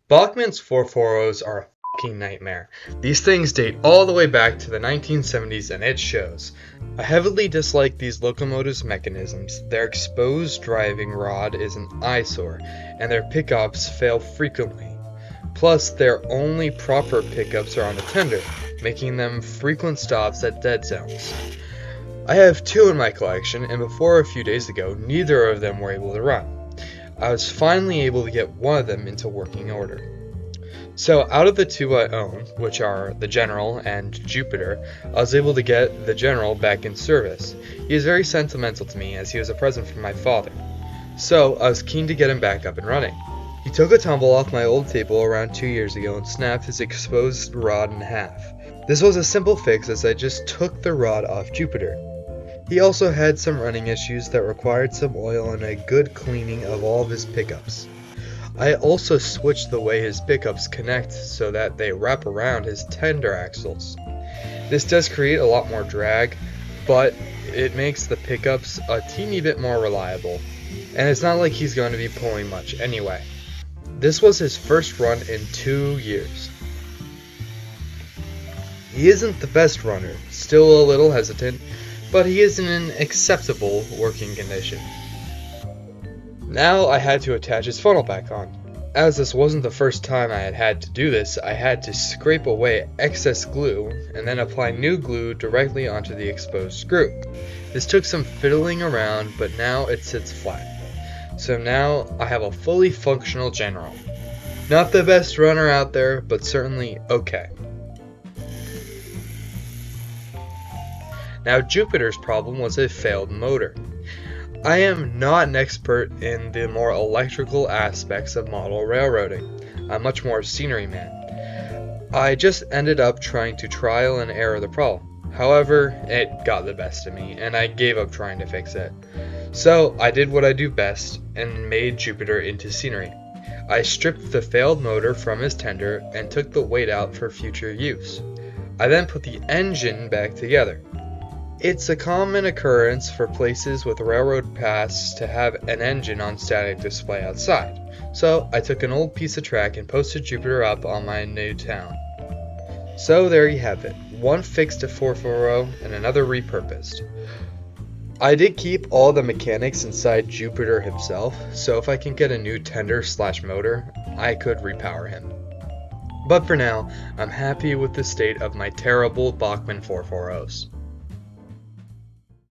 Bachmann's 440s are a fucking nightmare. These things date all the way back to the 1970s and it shows. I heavily dislike these locomotives' mechanisms. Their exposed driving rod is an eyesore, and their pickups fail frequently. Plus, their only proper pickups are on the tender, making them frequent stops at dead zones. I have two in my collection, and before a few days ago, neither of them were able to run. I was finally able to get one of them into working order. So out of the two I own, which are the General and Jupiter, I was able to get the General back in service. He is very sentimental to me as he was a present from my father. So I was keen to get him back up and running. He took a tumble off my old table around 2 years ago and snapped his exposed rod in half. This was a simple fix as I just took the rod off Jupiter. He also had some running issues that required some oil and a good cleaning of all of his pickups. I also switched the way his pickups connect so that they wrap around his tender axles. This does create a lot more drag, but it makes the pickups a teeny bit more reliable, and it's not like he's going to be pulling much anyway. This was his first run in 2 years. He isn't the best runner, still a little hesitant, but he is in an acceptable working condition. Now I had to attach his funnel back on. As this wasn't the first time I had to do this, I had to scrape away excess glue and then apply new glue directly onto the exposed screw. This took some fiddling around, but now it sits flat. So now I have a fully functional General. Not the best runner out there, but certainly okay. Now Jupiter's problem was a failed motor. I am not an expert in the more electrical aspects of model railroading. I'm much more a scenery man. I just ended up trying to trial and error the problem. However, it got the best of me, and I gave up trying to fix it. So I did what I do best and made Jupiter into scenery. I stripped the failed motor from his tender and took the weight out for future use. I then put the engine back together. It's a common occurrence for places with railroad paths to have an engine on static display outside. So I took an old piece of track and posted Jupiter up on my new town. So there you have it, one fixed to 440 and another repurposed. I did keep all the mechanics inside Jupiter himself, so if I can get a new tender/motor, I could repower him. But for now, I'm happy with the state of my terrible Bachmann 440s.